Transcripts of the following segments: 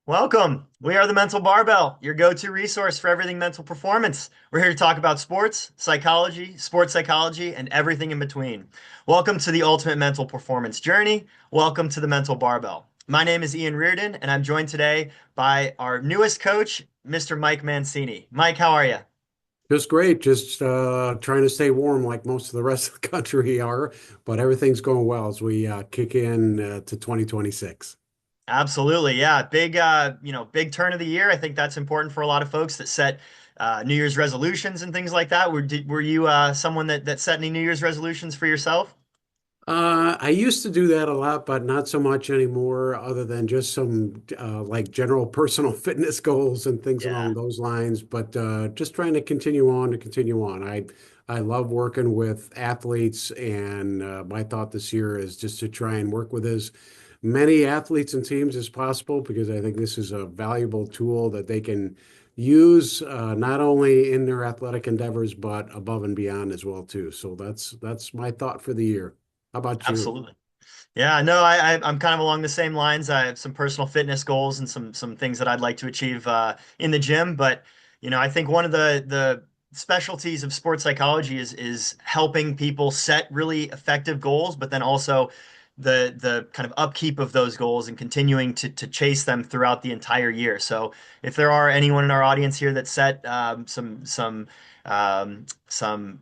Welcome. We are the Mental Barbell, your go-to resource for everything mental performance. We're here to talk about sports psychology, and everything in between. Welcome to the ultimate mental performance journey. Welcome to the Mental Barbell. My name is Ian Reardon, and I'm joined today by our newest coach, Mr. Mike Mancini. Mike, how are you? Just great. Just trying to stay warm like most of the rest of the country are, but everything's going well as we kick in to 2026. Absolutely. Yeah. Big turn of the year. I think that's important for a lot of folks that set New Year's resolutions and things like that. Were you someone that set any New Year's resolutions for yourself? I used to do that a lot, but not so much anymore, other than just some like general personal fitness goals and things Yeah. along those lines. But just trying to continue on to continue on. I love working with athletes, and my thought this year is just to try and work with as many athletes and teams as possible because I think this is a valuable tool that they can use not only in their athletic endeavors but above and beyond as well too. So that's my thought for the year. How about you? Absolutely. Yeah, no, I'm kind of along the same lines. I have some personal fitness goals and some things that I'd like to achieve in the gym. But I think one of the specialties of sports psychology is helping people set really effective goals, but then also the kind of upkeep of those goals and continuing to chase them throughout the entire year. So if there are anyone in our audience here that set some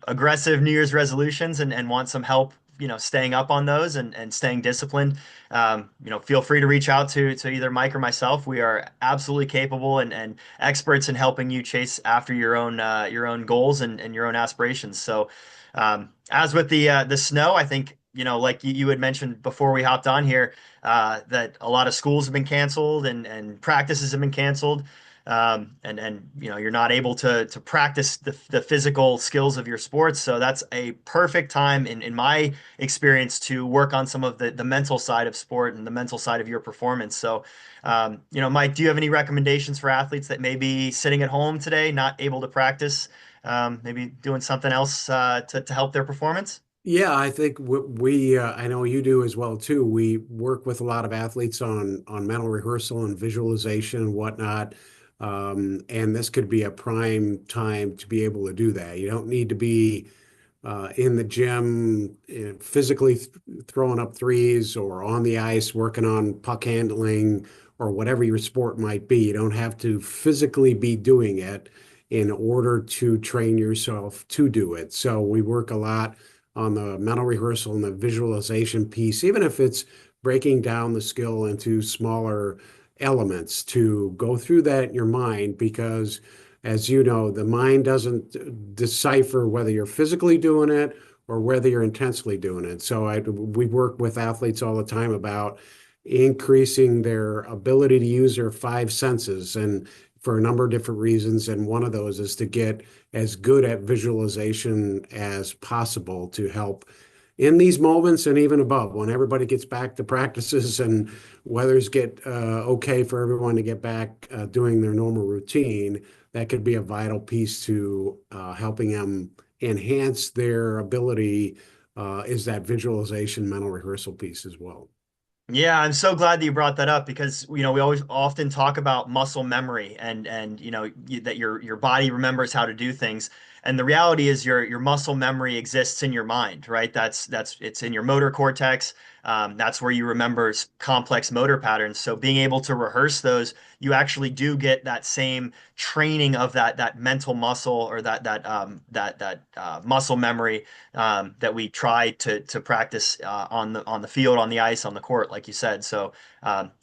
aggressive New Year's resolutions and want some help staying up on those and staying disciplined, feel free to reach out to either Mike or myself. We are absolutely capable and experts in helping you chase after your own goals and your own aspirations. So, as with the snow, I think like you had mentioned before we hopped on here, that a lot of schools have been canceled and practices have been canceled. And you're not able to practice the physical skills of your sports. So that's a perfect time in my experience to work on some of the mental side of sport and the mental side of your performance. So, Mike, do you have any recommendations for athletes that may be sitting at home today, not able to practice, maybe doing something else to help their performance? Yeah, I think we I know you do as well too. We work with a lot of athletes on mental rehearsal and visualization and whatnot. And this could be a prime time to be able to do that. You don't need to be in the gym, physically throwing up threes or on the ice working on puck handling or whatever your sport might be. You don't have to physically be doing it in order to train yourself to do it. So we work a lot on the mental rehearsal and the visualization piece, even if it's breaking down the skill into smaller elements to go through that in your mind because as you know, the mind doesn't decipher whether you're physically doing it or whether you're intensely doing it. So we work with athletes all the time about increasing their ability to use their five senses and for a number of different reasons. And one of those is to get as good at visualization as possible to help in these moments and even above when everybody gets back to practices and weathers get okay for everyone to get back doing their normal routine. That could be a vital piece to helping them enhance their ability is that visualization mental rehearsal piece as well. Yeah, I'm so glad that you brought that up because we always often talk about muscle memory and that your body remembers how to do things. And the reality is your muscle memory exists in your mind, right? That's it's in your motor cortex. That's where you remember complex motor patterns. So being able to rehearse those, you actually do get that same training of that mental muscle or that muscle memory that we try to practice on the field, on the ice, on the court, like you said. So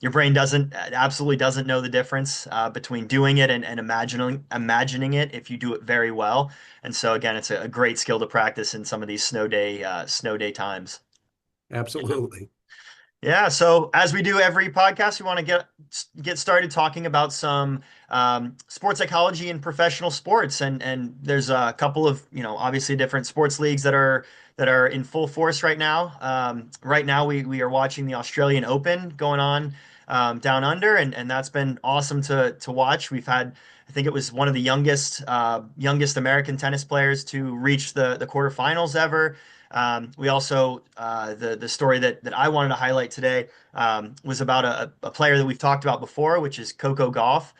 your brain doesn't absolutely doesn't know the difference between doing it and imagining it if you do it very well. And so again, it's a great skill to practice in some of these snow day times. Absolutely. Yeah, so as we do every podcast, we want to get started talking about some sports psychology in professional sports, and there's a couple of obviously different sports leagues that are in full force right now. Right now, we are watching the Australian Open going on down under, and that's been awesome to watch. We've had, I think it was one of the youngest American tennis players to reach the quarterfinals ever. We also the story that I wanted to highlight today was about a player that we've talked about before, which is Coco Gauff.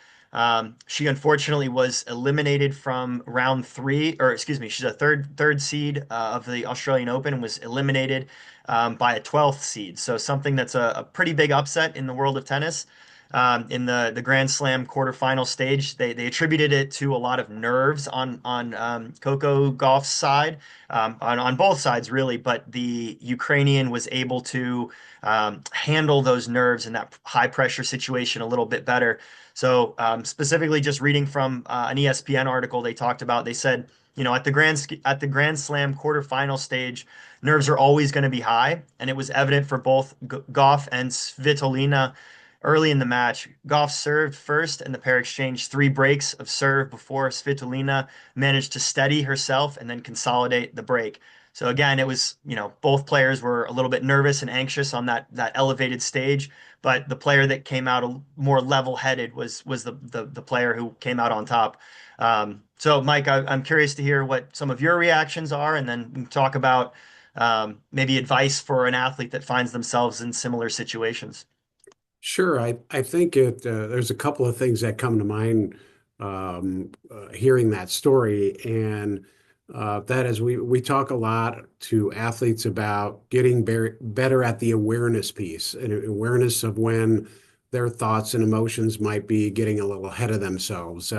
She unfortunately was eliminated from round three, or excuse me, she's a third seed of the Australian Open and was eliminated by a 12th seed. So something that's a pretty big upset in the world of tennis. In the Grand Slam quarterfinal stage, they attributed it to a lot of nerves on Coco Gauff's side, on both sides really. But the Ukrainian was able to handle those nerves in that high pressure situation a little bit better. So specifically, just reading from an ESPN article, they said, at the Grand Slam quarterfinal stage, nerves are always going to be high, and it was evident for both Goff and Svitolina early in the match. Goff served first, and the pair exchanged three breaks of serve before Svitolina managed to steady herself and then consolidate the break. So again, it was, both players were a little bit nervous and anxious on that elevated stage, but the player that came out more level-headed was the player who came out on top. So Mike, I'm curious to hear what some of your reactions are, and then we can talk about maybe advice for an athlete that finds themselves in similar situations. Sure. I think there's a couple of things that come to mind hearing that story. And that is, we talk a lot to athletes about getting better at the awareness piece and awareness of when their thoughts and emotions might be getting a little ahead of themselves.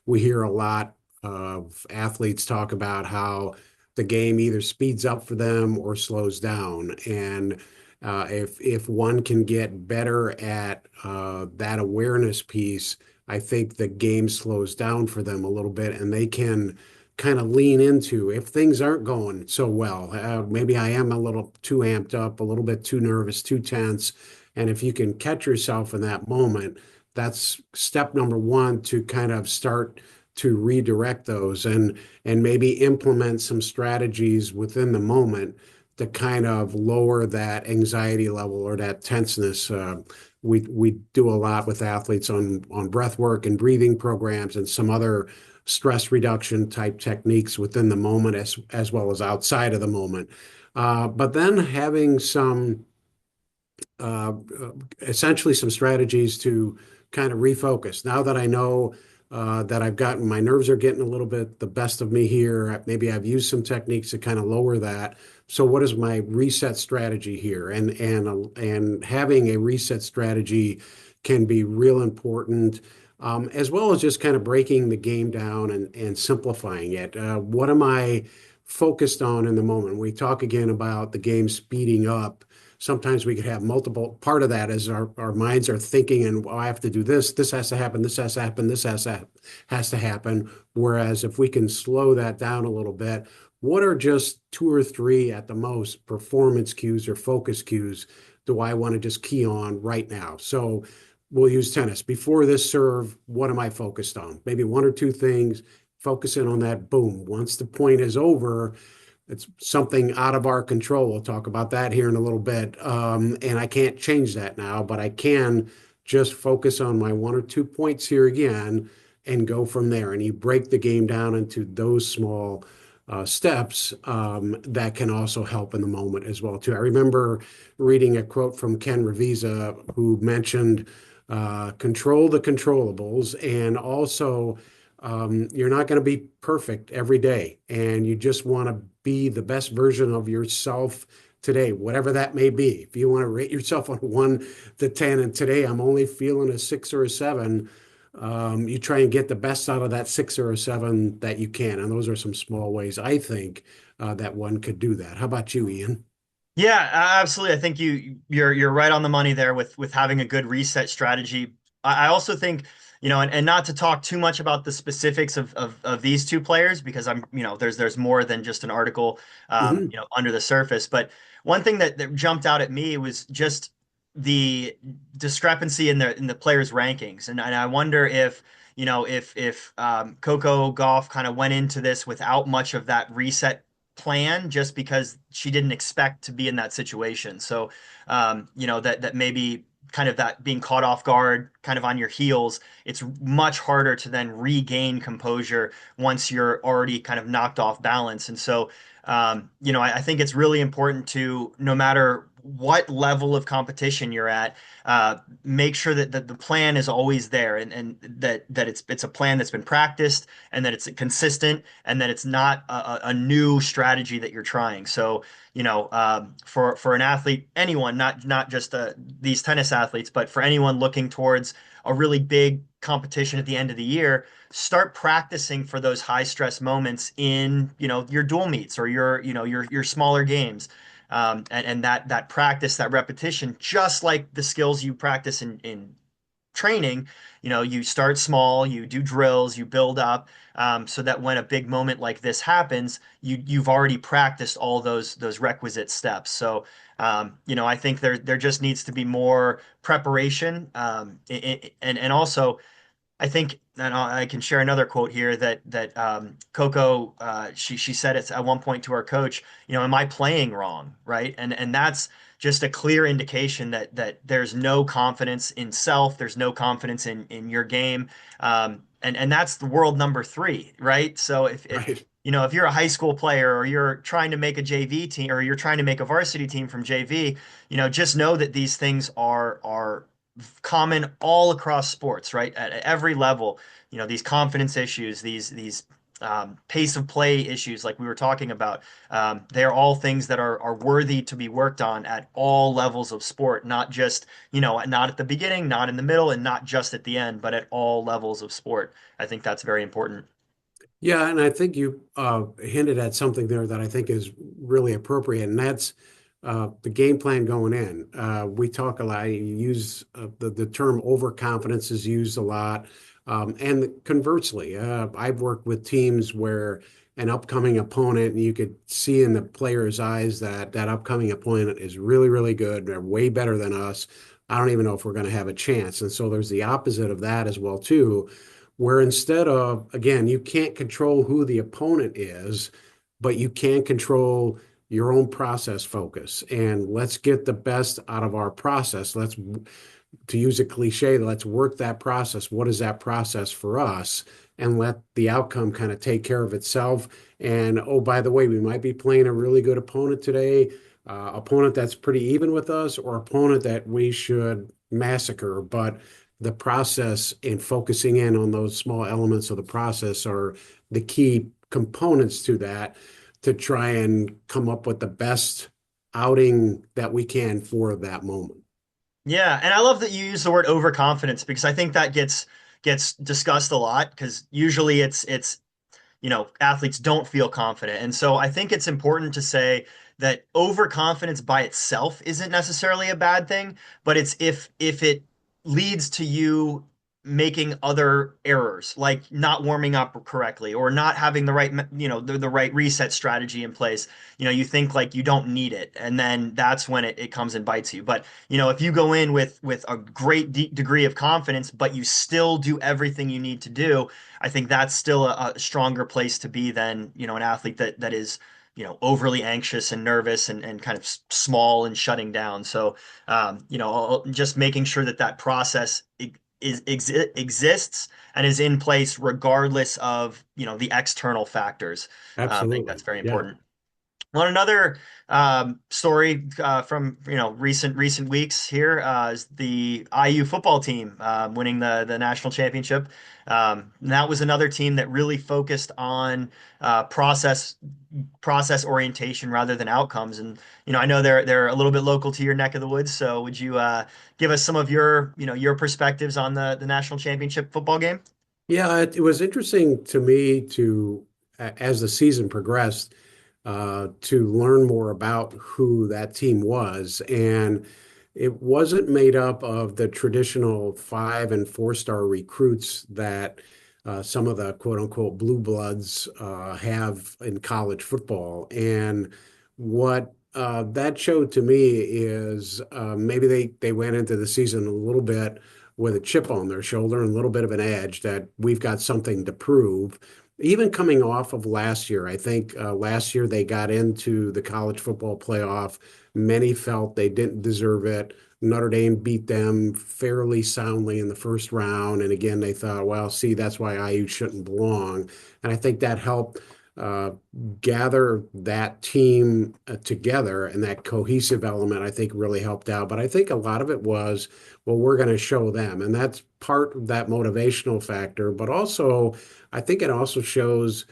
We hear a lot of athletes talk about how the game either speeds up for them or slows down. And if one can get better at that awareness piece, I think the game slows down for them a little bit, and they can kind of lean into if things aren't going so well. Maybe I am a little too amped up, a little bit too nervous, too tense, and if you can catch yourself in that moment, that's step number one to kind of start to redirect those and maybe implement some strategies within the moment to kind of lower that anxiety level or that tenseness. We do a lot with athletes on breath work and breathing programs and some other stress reduction type techniques within the moment as well as outside of the moment. But then having some uh, essentially some strategies to kind of refocus. Now that I know that I've gotten my nerves are getting a little bit the best of me here, maybe I've used some techniques to kind of lower that. So what is my reset strategy here? And having a reset strategy can be real important. As well as just kind of breaking the game down and simplifying it. What am I focused on in the moment? We talk again about the game speeding up. Sometimes we could have multiple. Part of that is our minds are thinking, and I have to do this. This has to happen. This has to happen. This has to happen. Whereas if we can slow that down a little bit, what are just two or three at the most performance cues or focus cues do I want to just key on right now? So we'll use tennis. Before this serve, what am I focused on? Maybe one or two things, focusing on that, boom. Once the point is over, it's something out of our control. We'll talk about that here in a little bit. And I can't change that now, but I can just focus on my one or two points here again and go from there. And you break the game down into those small steps that can also help in the moment as well too. I remember reading a quote from Ken Revisa who mentioned control the controllables and also you're not going to be perfect every day, and you just want to be the best version of yourself today, whatever that may be. If you want to rate yourself on 1 to 10, and today I'm only feeling a 6 or a 7, you try and get the best out of that 6 or a 7 that you can. And those are some small ways I think that one could do that. How about you, Ian? Yeah, absolutely. I think you're right on the money there with having a good reset strategy. I also think, and not to talk too much about the specifics of these two players because there's more than just an article Hmm. under the surface. But one thing that jumped out at me was just the discrepancy in the players' rankings. And I wonder if, if Coco Gauff kind of went into this without much of that reset plan just because she didn't expect to be in that situation. So, that maybe kind of that being caught off guard, kind of on your heels, it's much harder to then regain composure once you're already kind of knocked off balance. And so, I think it's really important to, no matter what level of competition you're at, make sure that the plan is always there, and that it's a plan that's been practiced, and that it's consistent, and that it's not a new strategy that you're trying. So, for an athlete, anyone, not just these tennis athletes, but for anyone looking towards a really big competition at the end of the year, start practicing for those high stress moments in, your dual meets or your smaller games. And that practice, that repetition, just like the skills you practice in training, you start small, you do drills, you build up, so that when a big moment like this happens, you've already practiced all those requisite steps. So, I think there just needs to be more preparation, and also I think, and I can share another quote here that Coco, she said it at one point to our coach, am I playing wrong, right? And that's just a clear indication that there's no confidence in self, there's no confidence in your game, and that's the world number three, right? So Right. if you're a high school player, or you're trying to make a JV team, or you're trying to make a varsity team from JV, just know that these things are common all across sports, right? At every level, these confidence issues, these pace of play issues, like we were talking about, they're all things that are worthy to be worked on at all levels of sport, not just, not at the beginning, not in the middle, and not just at the end, but at all levels of sport. I think that's very important. Yeah, and I think you hinted at something there that I think is really appropriate, and that's the game plan going in. We talk a lot, you use the term overconfidence is used a lot. And conversely, I've worked with teams where an upcoming opponent, and you could see in the player's eyes that that upcoming opponent is really, really good. They're way better than us. I don't even know if we're going to have a chance. And so there's the opposite of that as well, too, where instead of, again, you can't control who the opponent is, but you can control your own process focus. And let's get the best out of our process. Let's, to use a cliche, let's work that process. What is that process for us? And let the outcome kind of take care of itself. And oh, by the way, we might be playing a really good opponent today, opponent that's pretty even with us, or opponent that we should massacre. But the process and focusing in on those small elements of the process are the key components to that, to try and come up with the best outing that we can for that moment. Yeah, and I love that you use the word overconfidence, because I think that gets discussed a lot, because usually it's athletes don't feel confident. And so I think it's important to say that overconfidence by itself isn't necessarily a bad thing, but it's if it leads to you making other errors, like not warming up correctly, or not having the right, the right reset strategy in place. You think like you don't need it, and then that's when it comes and bites you. But if you go in with a great degree of confidence, but you still do everything you need to do, I think that's still a stronger place to be than, an athlete that is, overly anxious and nervous, and kind of small and shutting down. So, just making sure that process exists and is in place regardless of, the external factors. I think that's Absolutely. very Yeah. important. On another story from recent weeks here, is the IU football team winning the national championship. And that was another team that really focused on process orientation rather than outcomes. And I know they're a little bit local to your neck of the woods. So would you give us some of your perspectives on the national championship football game? Yeah, it was interesting to me to, as the season progressed, to learn more about who that team was. And it wasn't made up of the traditional 5 and 4 star recruits that some of the quote unquote blue bloods have in college football. And what that showed to me is maybe they went into the season a little bit with a chip on their shoulder and a little bit of an edge that we've got something to prove. Even coming off of last year, I think last year they got into the college football playoff. Many felt they didn't deserve it. Notre Dame beat them fairly soundly in the first round. And again, they thought, well, see, that's why IU shouldn't belong. And I think that helped uh, gather that team together, and that cohesive element, I think, really helped out. But I think a lot of it was, well, we're going to show them. And that's part of that motivational factor. But also, I think it also shows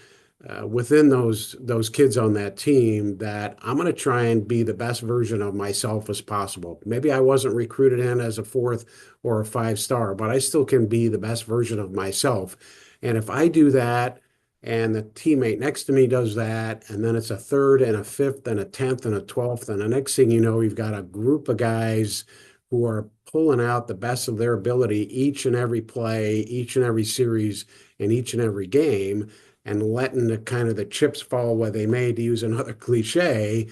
within those kids on that team that I'm going to try and be the best version of myself as possible. Maybe I wasn't recruited in as a fourth or a five-star, but I still can be the best version of myself. And if I do that, and the teammate next to me does that, and then it's a third and a fifth and a 10th and a 12th, and the next thing you know, you've got a group of guys who are pulling out the best of their ability each and every play, each and every series, and each and every game, and letting the kind of the chips fall where they may, to use another cliche.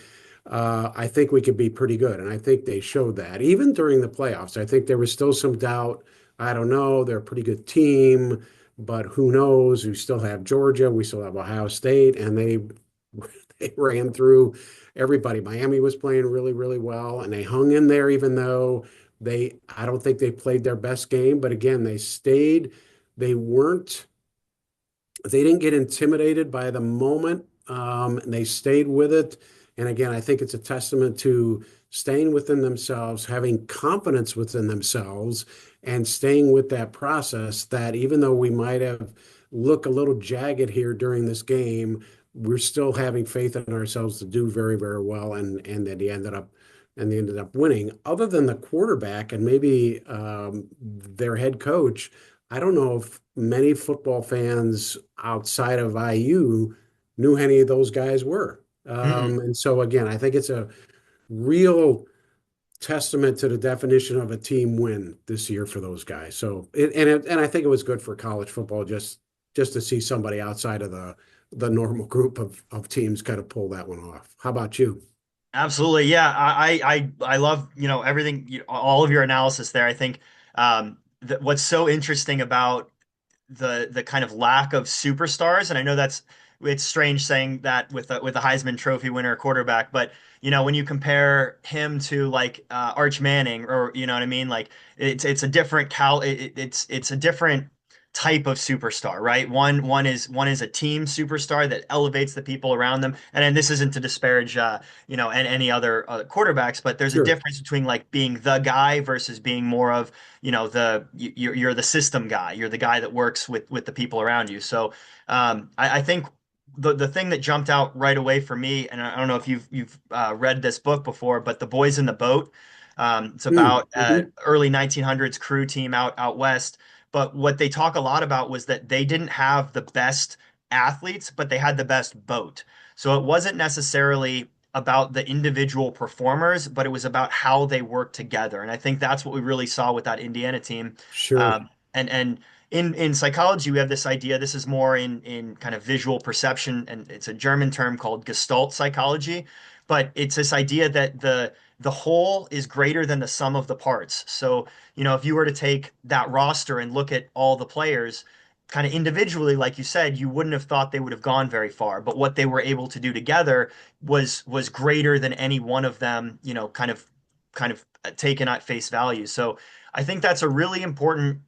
I think we could be pretty good, and I think they showed that even during the playoffs. I think there was still some doubt. I don't know. They're a pretty good team, but who knows? We still have Georgia, we still have Ohio State, and they ran through everybody. Miami was playing really, really well, and they hung in there, even though I don't think they played their best game. But again, they stayed. They weren't they didn't get intimidated by the moment, and they stayed with it. And again, I think it's a testament to staying within themselves, having confidence within themselves, and staying with that process. That even though we might have look a little jagged here during this game, we're still having faith in ourselves to do very, very well. And then they ended up winning. Other than the quarterback and maybe their head coach, I don't know if many football fans outside of IU knew any of those guys were. Mm-mm. And so again, I think it's a real testament to the definition of a team win this year for those guys. So and I think it was good for college football just to see somebody outside of the normal group of teams kind of pull that one off. How about you? Absolutely. Yeah. I love, everything, all of your analysis there. I think what's so interesting about the kind of lack of superstars, and I know it's strange saying that with a Heisman Trophy winner quarterback, but when you compare him to like Arch Manning, or you know what I mean, like it's a different it's a different type of superstar, right? One is a team superstar that elevates the people around them, and then this isn't to disparage and any other quarterbacks, but there's a Sure. difference between like being the guy versus being more of you're the system guy. You're the guy that works with the people around you. So I think the thing that jumped out right away for me, and I don't know if you've read this book before, but The Boys in the Boat. It's about Mm-hmm. early 1900s crew team out west. But what they talk a lot about was that they didn't have the best athletes, but they had the best boat. So it wasn't necessarily about the individual performers, but it was about how they worked together. And I think that's what we really saw with that Indiana team. Sure. And in psychology, we have this idea. This is more in kind of visual perception, and it's a German term called Gestalt psychology. But it's this idea that the whole is greater than the sum of the parts. So, if you were to take that roster and look at all the players, kind of individually, like you said, you wouldn't have thought they would have gone very far. But what they were able to do together was greater than any one of them, kind of taken at face value. So I think that's a really important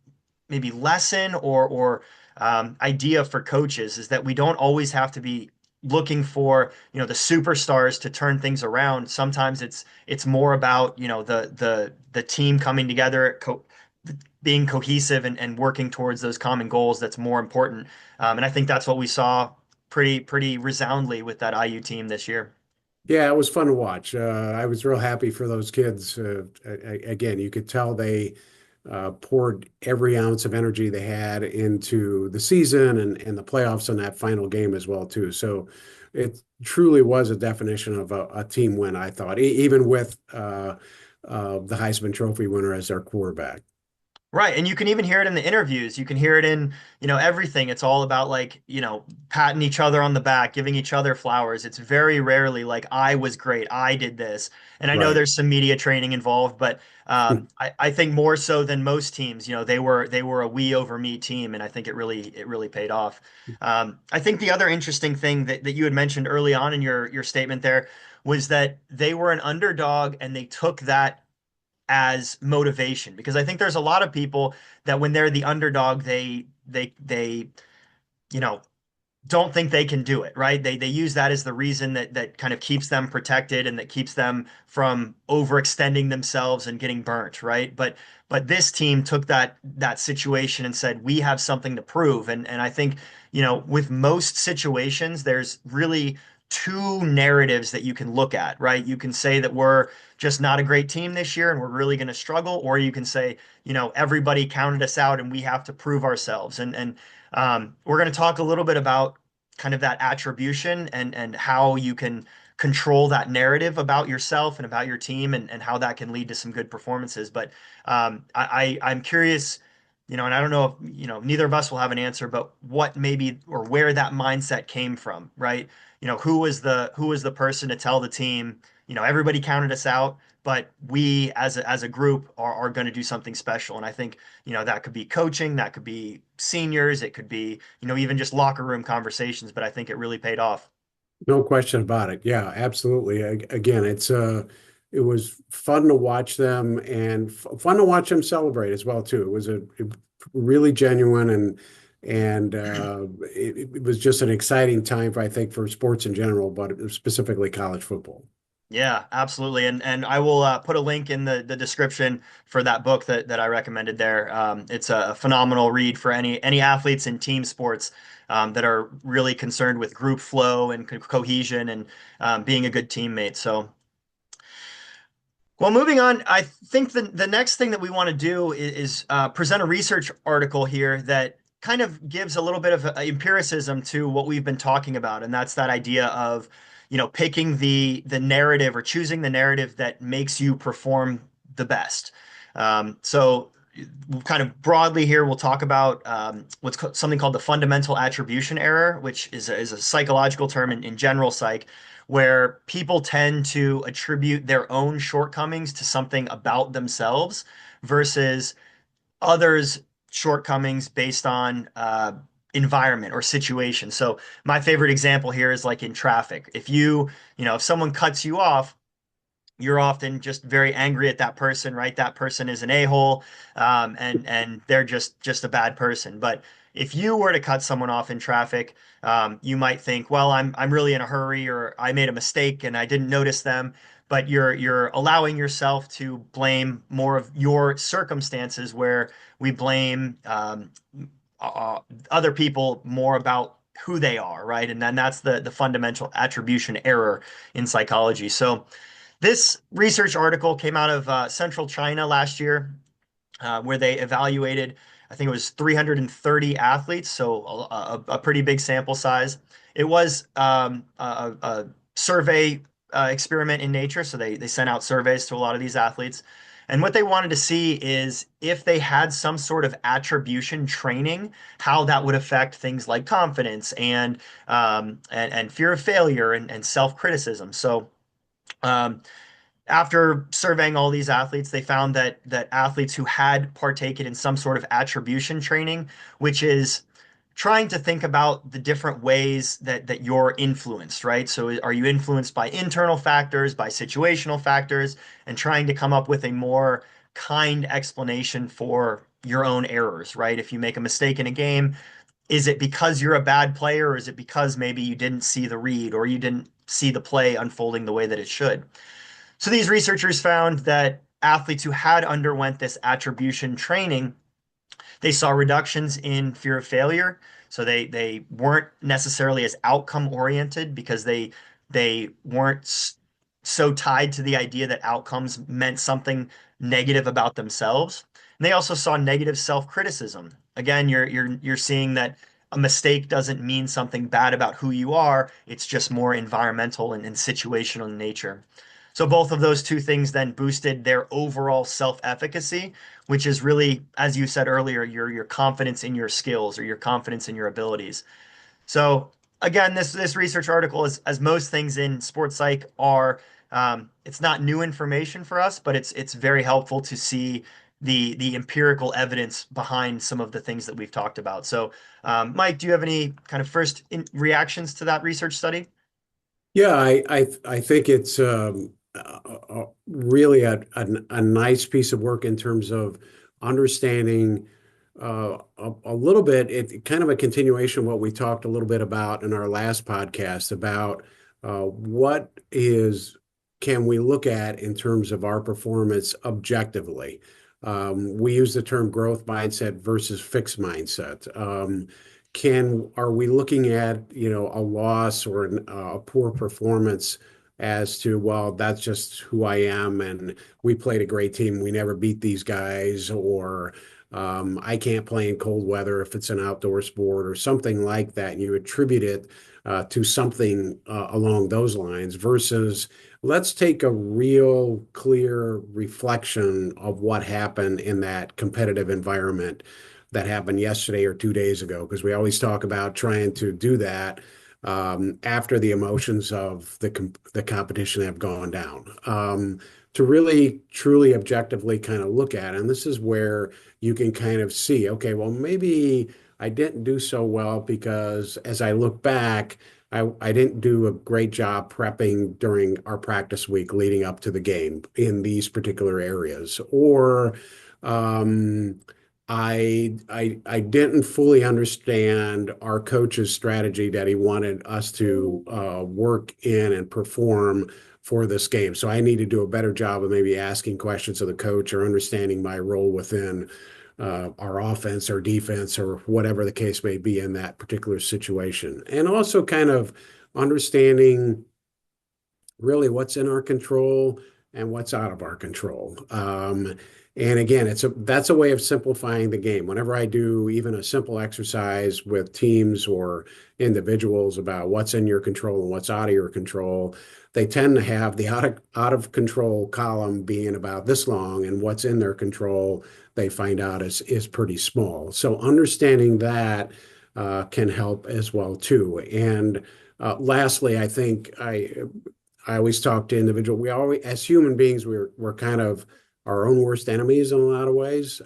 maybe lesson or idea for coaches, is that we don't always have to be looking for the superstars to turn things around. Sometimes it's more about the team coming together, being cohesive and working towards those common goals. That's more important. And I think that's what we saw pretty resoundly with that IU team this year. Yeah, it was fun to watch. I was real happy for those kids. Again, you could tell they poured every ounce of energy they had into the season and the playoffs in that final game as well too. So it truly was a definition of a team win, I thought, even with the Heisman Trophy winner as their quarterback. Right. And you can even hear it in the interviews. You can hear it in, everything. It's all about like, patting each other on the back, giving each other flowers. It's very rarely like, I was great. I did this. And I know Right. there's some media training involved, but I think more so than most teams, they were a we over me team. And I think it really paid off. I think the other interesting thing that you had mentioned early on in your statement there was that they were an underdog and they took that as motivation, because I think there's a lot of people that when they're the underdog, they you know don't think they can do it, right? They use that as the reason that kind of keeps them protected and that keeps them from overextending themselves and getting burnt, right? But this team took that situation and said, we have something to prove. And I think, with most situations, there's really two narratives that you can look at, right? You can say that we're just not a great team this year and we're really going to struggle, or you can say, everybody counted us out and we have to prove ourselves. And we're going to talk a little bit about kind of that attribution and how you can control that narrative about yourself and about your team and how that can lead to some good performances. But I'm curious, and I don't know if, neither of us will have an answer, but what maybe or where that mindset came from, right? Who was the person to tell the team, everybody counted us out, but we as a group are going to do something special. And I think, that could be coaching, that could be seniors, it could be, even just locker room conversations, but I think it really paid off. No question about it. Yeah, absolutely. Again, it was fun to watch them and fun to watch them celebrate as well too. It was really genuine and it was just an exciting time for, I think, for sports in general, but specifically college football. Yeah, absolutely. And I will put a link in the description for that book that I recommended there. It's a phenomenal read for any athletes in team sports that are really concerned with group flow and cohesion and being a good teammate. So, well, moving on, I think the next thing that we want to do is present a research article here that kind of gives a little bit of empiricism to what we've been talking about, and that's that idea of, picking the narrative or choosing the narrative that makes you perform the best. So, kind of broadly here, we'll talk about something called the fundamental attribution error, which is a psychological term in general psych, where people tend to attribute their own shortcomings to something about themselves versus others' shortcomings based on environment or situation. So my favorite example here is like in traffic. If someone cuts you off, you're often just very angry at that person, right? That person is an a-hole, and they're just a bad person. But if you were to cut someone off in traffic, you might think, well, I'm really in a hurry, or I made a mistake and I didn't notice them. But you're allowing yourself to blame more of your circumstances, where we blame other people more about who they are, right? And then that's the fundamental attribution error in psychology. So this research article came out of Central China last year, where they evaluated, I think it was 330 athletes, so a pretty big sample size. It was a survey experiment in nature, so they sent out surveys to a lot of these athletes. And what they wanted to see is if they had some sort of attribution training, how that would affect things like confidence and fear of failure and self-criticism. So um, after surveying all these athletes, they found that athletes who had partaken in some sort of attribution training, which is trying to think about the different ways that you're influenced, right? So are you influenced by internal factors, by situational factors, and trying to come up with a more kind explanation for your own errors, right? If you make a mistake in a game, is it because you're a bad player, or is it because maybe you didn't see the read or you didn't see the play unfolding the way that it should? So these researchers found that athletes who had underwent this attribution training, they saw reductions in fear of failure. So they weren't necessarily as outcome oriented because they weren't so tied to the idea that outcomes meant something negative about themselves. And they also saw negative self-criticism. Again, you're seeing that a mistake doesn't mean something bad about who you are. It's just more environmental and situational in nature. So both of those two things then boosted their overall self-efficacy, which is really, as you said earlier, your confidence in your skills or your confidence in your abilities. So again, this research article is, as most things in sports psych are, it's not new information for us, but it's very helpful to see the empirical evidence behind some of the things that we've talked about. So, Mike, do you have any kind of first reactions to that research study? Yeah, I think it's really a nice piece of work in terms of understanding a little bit, it kind of a continuation of what we talked a little bit about in our last podcast about what is can we look at in terms of our performance objectively. We use the term growth mindset versus fixed mindset. Can are we looking at a loss or a poor performance as to, well, that's just who I am, and we played a great team, we never beat these guys, or I can't play in cold weather if it's an outdoor sport or something like that. And you attribute it to something along those lines versus let's take a real clear reflection of what happened in that competitive environment that happened yesterday or 2 days ago, because we always talk about trying to do that after the emotions of the competition have gone down. To really truly objectively kind of look at it. And this is where you can kind of see, okay, well, maybe I didn't do so well because as I look back, I didn't do a great job prepping during our practice week leading up to the game in these particular areas. Or um, I didn't fully understand our coach's strategy that he wanted us to work in and perform for this game. So I need to do a better job of maybe asking questions of the coach or understanding my role within our offense or defense or whatever the case may be in that particular situation. And also kind of understanding really what's in our control and what's out of our control. And again, that's a way of simplifying the game. Whenever I do even a simple exercise with teams or individuals about what's in your control and what's out of your control, they tend to have the out of control column being about this long, and what's in their control they find out is pretty small. So understanding that can help as well too. And lastly, I think I always talk to individual. We always, as human beings, we're kind of our own worst enemies in a lot of ways,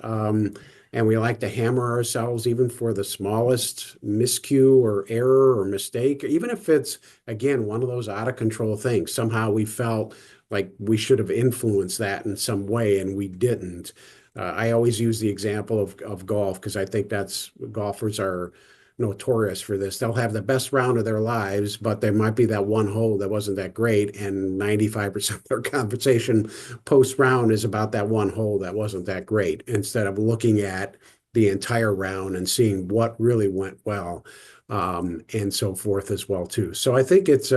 and we like to hammer ourselves even for the smallest miscue or error or mistake, even if it's again one of those out of control things. Somehow we felt like we should have influenced that in some way, and we didn't. I always use the example of golf because I think that's golfers are notorious for this. They'll have the best round of their lives, but there might be that one hole that wasn't that great, and 95% of their conversation post round is about that one hole that wasn't that great, instead of looking at the entire round and seeing what really went well, and so forth as well too. So I think it's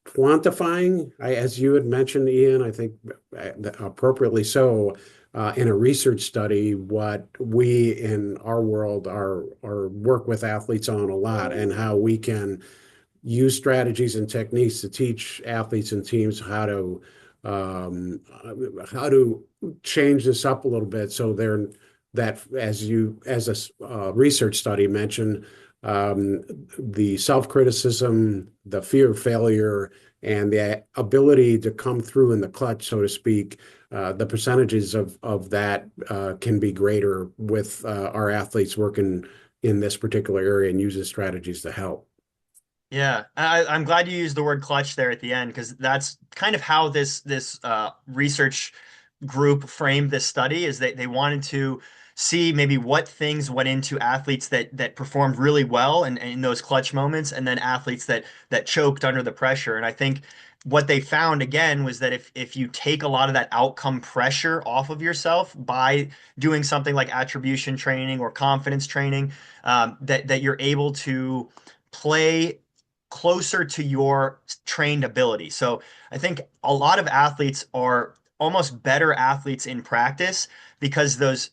quantifying, as you had mentioned, Ian. I think appropriately so, in a research study, what we in our world are work with athletes on a lot, and how we can use strategies and techniques to teach athletes and teams um, how to change this up a little bit so they're that as a research study mentioned, the self-criticism, the fear of failure, and the ability to come through in the clutch, so to speak, the percentages of that can be greater with our athletes working in this particular area and using strategies to help. Yeah, I'm glad you used the word clutch there at the end because that's kind of how this research group framed this study is they wanted to see maybe what things went into athletes that performed really well and in those clutch moments, and then athletes that choked under the pressure. And I think what they found again was that if you take a lot of that outcome pressure off of yourself by doing something like attribution training or confidence training, that you're able to play closer to your trained ability. So I think a lot of athletes are almost better athletes in practice because those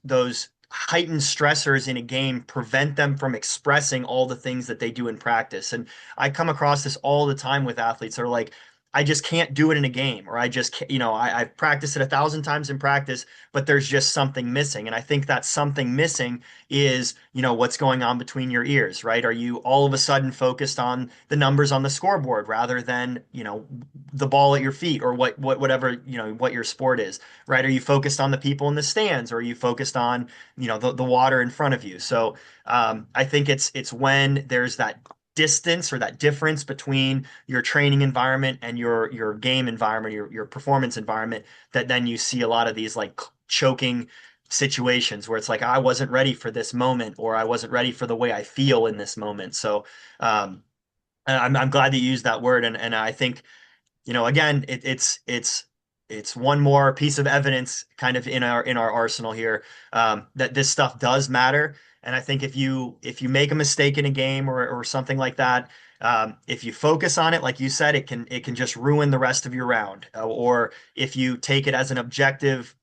heightened stressors in a game prevent them from expressing all the things that they do in practice. And I come across this all the time with athletes that are like, I just can't do it in a game, or I just can't, I've practiced it 1,000 times in practice, but there's just something missing. And I think that something missing is, what's going on between your ears, right? Are you all of a sudden focused on the numbers on the scoreboard rather than, the ball at your feet, or whatever, what your sport is, right? Are you focused on the people in the stands, or are you focused on, the water in front of you? So I think it's when there's that distance or that difference between your training environment and your game environment, your performance environment, that then you see a lot of these like choking situations where it's like I wasn't ready for this moment, or I wasn't ready for the way I feel in this moment. So and I'm glad that you used that word, and I think again, it's one more piece of evidence kind of in our arsenal here, that this stuff does matter. And I think if you make a mistake in a game or something like that, if you focus on it, like you said, it can just ruin the rest of your round. Or if you take it as an objective,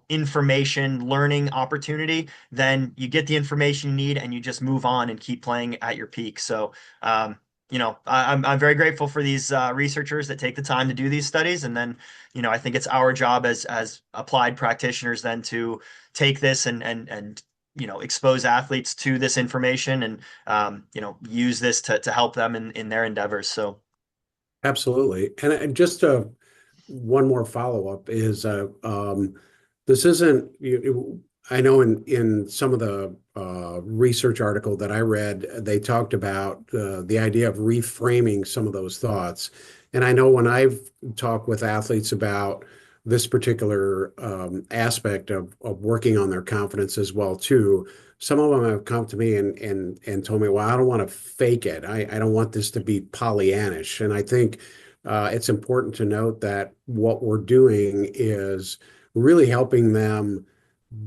information learning opportunity, then you get the information you need and you just move on and keep playing at your peak. So I'm very grateful for these researchers that take the time to do these studies, and then I think it's our job as applied practitioners then to take this and expose athletes to this information, and use this to help them in their endeavors. So Absolutely. And just one more follow-up is this isn't I know in some of the research article that I read, they talked about the idea of reframing some of those thoughts. And I know when I've talked with athletes about this particular aspect of working on their confidence as well too, some of them have come to me and told me, well, I don't want to fake it. I don't want this to be Pollyannish. And I think it's important to note that what we're doing is really helping them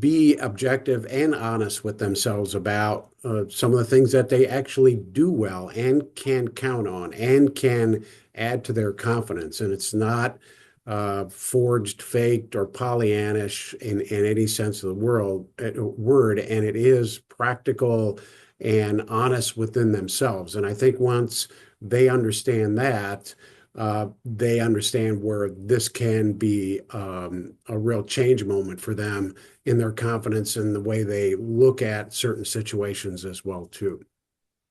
be objective and honest with themselves about some of the things that they actually do well and can count on and can add to their confidence. And it's not forged, faked, or Pollyannish in any sense of the word, and it is practical and honest within themselves. And I think once they understand that, they understand where this can be a real change moment for them in their confidence and the way they look at certain situations as well too.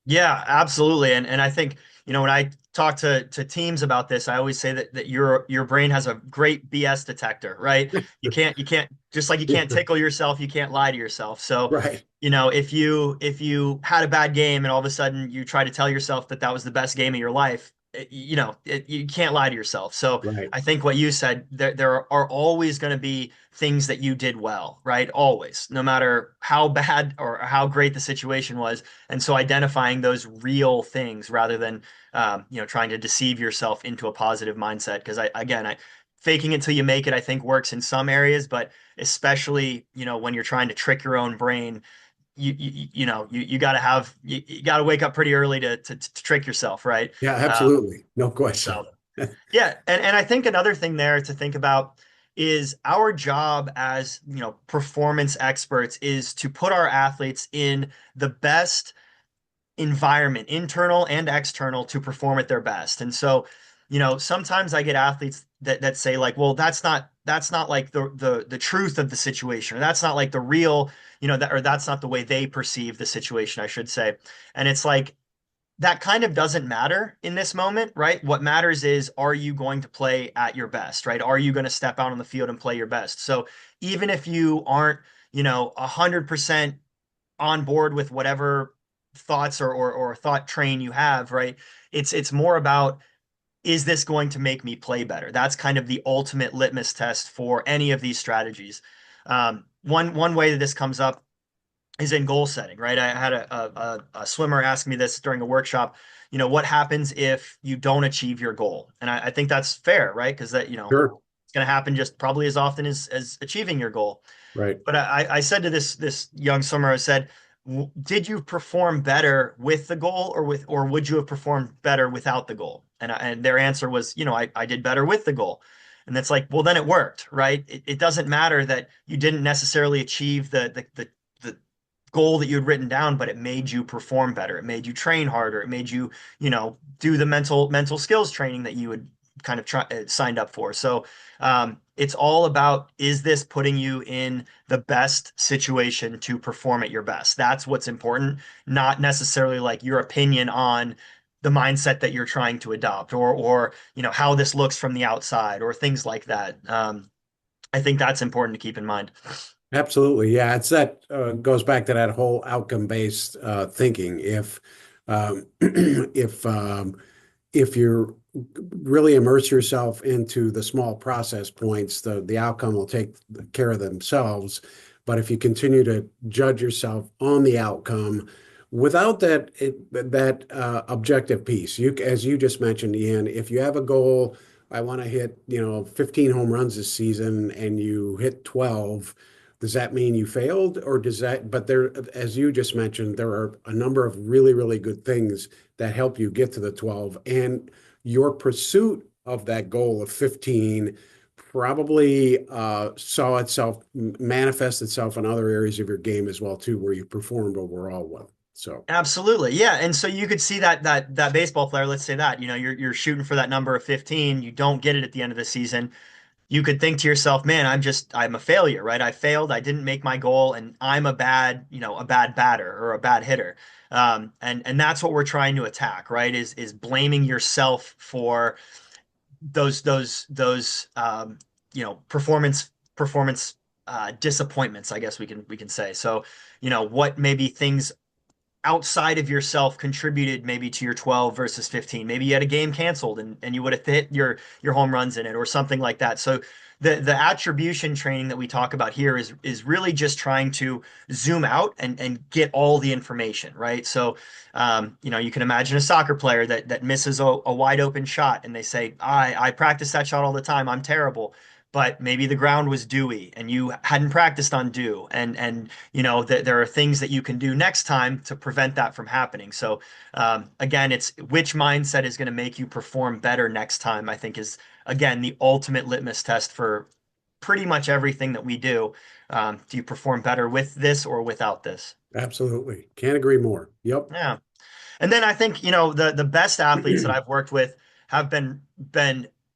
yeah, absolutely. And I think, when I talk to teams about this, I always say that your brain has a great BS detector, right? You can't just like you can't tickle yourself, you can't lie to yourself. So, Right, if you had a bad game and all of a sudden you try to tell yourself that that was the best game of your life, you can't lie to yourself. So right. I think what you said, there are always going to be things that you did well, right? Always, no matter how bad or how great the situation was. And so identifying those real things rather than trying to deceive yourself into a positive mindset. Because I faking it till you make it, I think works in some areas, but especially, when you're trying to trick your own brain, you got to you got to wake up pretty early to trick yourself, right? Yeah, Um, absolutely. No question. so yeah, and I think another thing there to think about is our job as, performance experts is to put our athletes in the best environment, internal and external, to perform at their best. And so, sometimes I get athletes that say like, well, that's not like the truth of the situation, or that's not like the real, or that's not the way they perceive the situation, I should say. And it's like that kind of doesn't matter in this moment, right? What matters is, are you going to play at your best, right? Are you going to step out on the field and play your best? So even if you aren't, 100% on board with whatever thoughts or thought train you have, right? It's more about, is this going to make me play better? That's kind of the ultimate litmus test for any of these strategies. One way that this comes up is in goal setting, right? I had a swimmer ask me this during a workshop. What happens if you don't achieve your goal? And I think that's fair, right? Because that, Sure. it's going to happen just probably as often as achieving your goal. Right. But I said to this young swimmer, I said, did you perform better with the goal, or would you have performed better without the goal? And their answer was, I did better with the goal. And that's like, well, then it worked, right? It doesn't matter that you didn't necessarily achieve the goal that you had written down, but it made you perform better. It made you train harder. It made you, do the mental skills training that you had kind of signed up for. So it's all about, is this putting you in the best situation to perform at your best? That's what's important, not necessarily like your opinion on the mindset that you're trying to adopt, or how this looks from the outside, or things like that. I think that's important to keep in mind. Absolutely. Yeah, it's that goes back to that whole outcome-based thinking. If you really immerse yourself into the small process points, the outcome will take care of themselves. But if you continue to judge yourself on the outcome without that objective piece, as you just mentioned, Ian, if you have a goal, I want to hit, 15 home runs this season, and you hit 12, does that mean you failed, or does that, but there, as you just mentioned, there are a number of really, really good things that help you get to the 12, and your pursuit of that goal of 15 probably saw itself manifest itself in other areas of your game as well too, where you performed overall well. So Absolutely. Yeah. And so you could see that baseball player, let's say that, you're shooting for that number of 15, you don't get it at the end of the season. You could think to yourself, man, I'm a failure, right? I failed, I didn't make my goal, and I'm a bad batter or a bad hitter. And that's what we're trying to attack, right? Is blaming yourself for those performance disappointments, I guess we can say. So, what maybe things outside of yourself contributed maybe to your 12 versus 15. Maybe you had a game canceled and you would have hit your home runs in it or something like that. So the attribution training that we talk about here is really just trying to zoom out and get all the information, right? So you can imagine a soccer player that misses a wide open shot and they say, I practice that shot all the time. I'm terrible. But maybe the ground was dewy and you hadn't practiced on dew, and there are things that you can do next time to prevent that from happening. So again, it's which mindset is going to make you perform better next time, I think is again the ultimate litmus test for pretty much everything that we do. Do you perform better with this or without this? absolutely. Can't agree more. Yep. Yeah. And then I think, the best athletes that I've worked with have been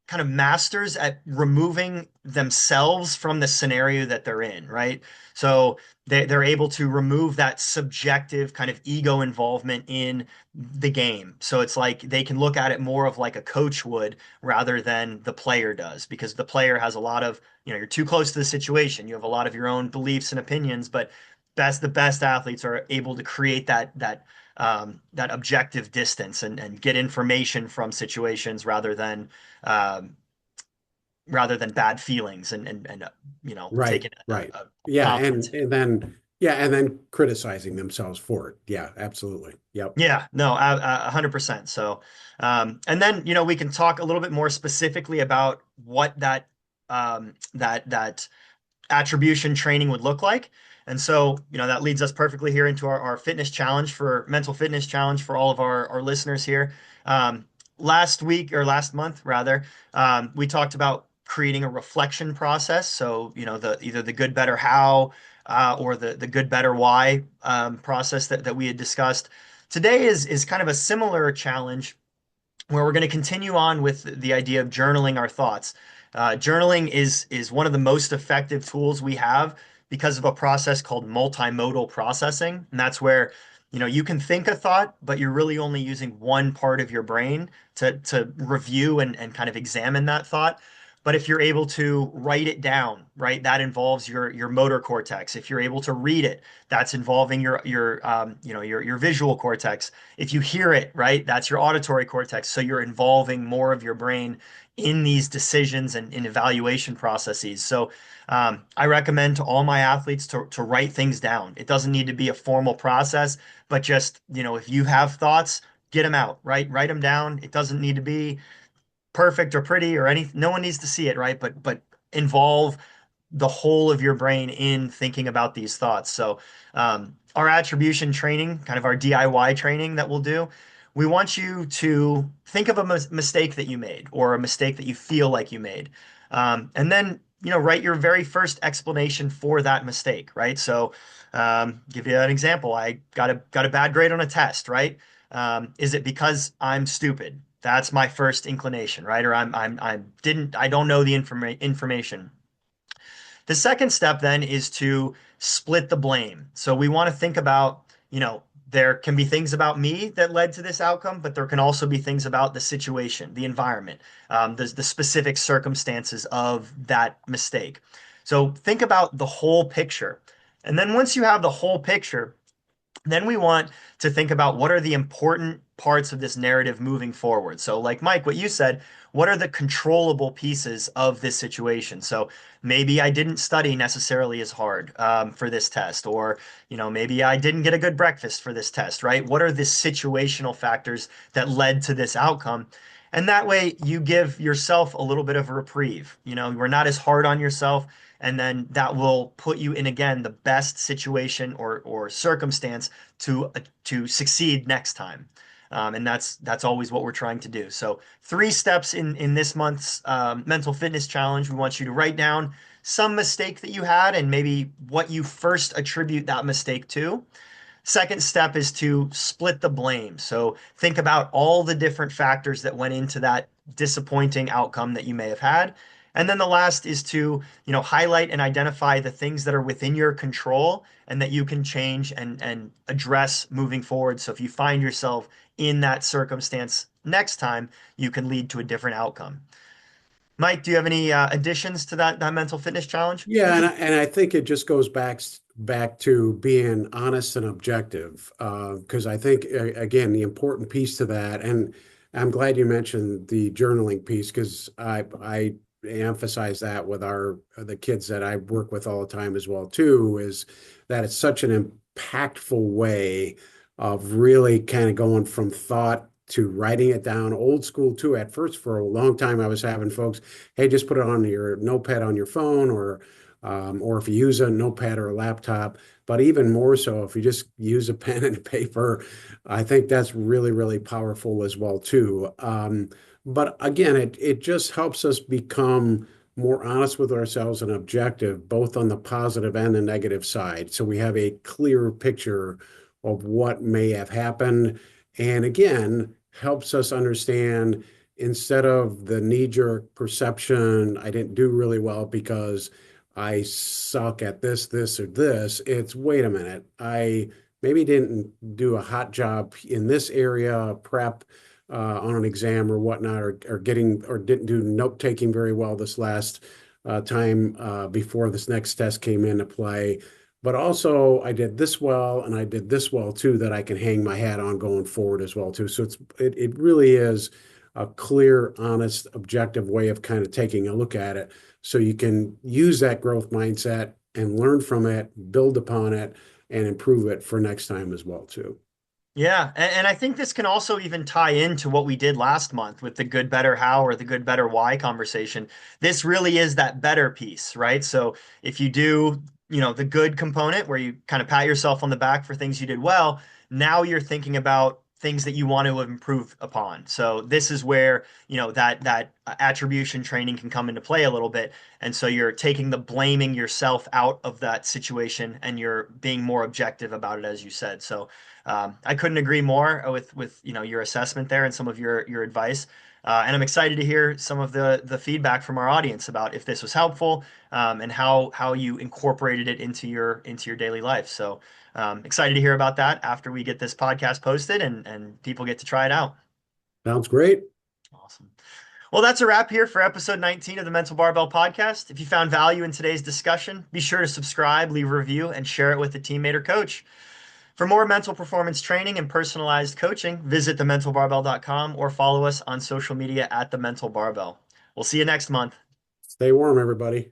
kind of masters at removing themselves from the scenario that they're in, right? So they're able to remove that subjective kind of ego involvement in the game. So it's like they can look at it more of like a coach would rather than the player does, because the player has a lot of, you're too close to the situation. You have a lot of your own beliefs and opinions, but the best athletes are able to create that objective distance and get information from situations um, rather than bad feelings and Right, taking right. a Yeah, conflict. and then criticizing themselves for it. Yeah, absolutely. Yep. Yeah, no, 100%. So, and then we can talk a little bit more specifically about what that attribution training would look like. And so, that leads us perfectly here into our fitness challenge for mental fitness challenge for all of our listeners here. Um, Last week or last month rather, we talked about creating a reflection process. So, either the good, better, how, or the good, better, why process that we had discussed. Today is kind of a similar challenge where we're going to continue on with the idea of journaling our thoughts. Journaling is one of the most effective tools we have because of a process called multimodal processing, and that's where you can think a thought, but you're really only using one part of your brain to review and kind of examine that thought. But if you're able to write it down, right, that involves your motor cortex. If you're able to read it, that's involving your visual cortex. If you hear it, right, that's your auditory cortex. So you're involving more of your brain in these decisions and in evaluation processes. So I recommend to all my athletes to write things down. It doesn't need to be a formal process, but just, if you have thoughts, get them out, right? Write them down. It doesn't need to be perfect or pretty or any, no one needs to see it, right? But involve the whole of your brain in thinking about these thoughts. So, our attribution training, kind of our DIY training that we'll do, we want you to think of a mistake that you made or a mistake that you feel like you made. And then, write your very first explanation for that mistake, right? So, give you an example. I got a bad grade on a test, right? Is it because I'm stupid? That's my first inclination, right? Or I don't know the information. The second step then is to split the blame. So we want to think about, there can be things about me that led to this outcome, but there can also be things about the situation, the environment, the specific circumstances of that mistake. So think about the whole picture. And then once you have the whole picture, Then we want to think about what are the important parts of this narrative moving forward. So, like Mike, what you said, what are the controllable pieces of this situation? So, maybe I didn't study necessarily as hard for this test, or maybe I didn't get a good breakfast for this test, right? What are the situational factors that led to this outcome? And that way, you give yourself a little bit of a reprieve. We're not as hard on yourself, and then that will put you in again the best situation or circumstance to succeed next time. And that's always what we're trying to do. So 3 steps in this month's mental fitness challenge. We want you to write down some mistake that you had and maybe what you first attribute that mistake to. Second step is to split the blame. So think about all the different factors that went into that disappointing outcome that you may have had. And then the last is to, highlight and identify the things that are within your control and that you can change and address moving forward. So if you find yourself in that circumstance next time, you can lead to a different outcome. Mike, do you have any additions to that mental fitness challenge? Yeah, and I think it just goes back to being honest and objective, because I think again the important piece to that, and I'm glad you mentioned the journaling piece because I emphasize that with the kids that I work with all the time as well too, is that it's such an impactful way of really kind of going from thought to writing it down, old school too. At first, for a long time, I was having folks, hey, just put it on your notepad on your phone, or if you use a notepad or a laptop. But even more so, if you just use a pen and paper, I think that's really, really powerful as well too. But again, it just helps us become more honest with ourselves and objective, both on the positive and the negative side. So we have a clearer picture of what may have happened. And again, helps us understand instead of the knee-jerk perception, I didn't do really well because I suck at this, or this. It's wait a minute, I maybe didn't do a hot job in this area, prep on an exam or whatnot, or didn't do note taking very well this last time before this next test came into play. But also, I did this well, and I did this well too, that I can hang my hat on going forward as well too. So it really is a clear, honest, objective way of kind of taking a look at it, so you can use that growth mindset and learn from it, build upon it, and improve it for next time as well too. Yeah, and I think this can also even tie into what we did last month with the good, better, how or the good, better, why conversation. This really is that better piece, right? So if you do, the good component where you kind of pat yourself on the back for things you did well, now you're thinking about things that you want to improve upon. So this is where, that attribution training can come into play a little bit. And so you're taking the blaming yourself out of that situation and you're being more objective about it, as you said. So I couldn't agree more with your assessment there and some of your advice. And I'm excited to hear some of the feedback from our audience about if this was helpful and how you incorporated it into your daily life. So excited to hear about that after we get this podcast posted and people get to try it out. Sounds great. Awesome. Well, that's a wrap here for episode 19 of the Mental Barbell Podcast. If you found value in today's discussion, be sure to subscribe, leave a review, and share it with a teammate or coach. For more mental performance training and personalized coaching, visit thementalbarbell.com or follow us on social media at The Mental Barbell. We'll see you next month. Stay warm, everybody.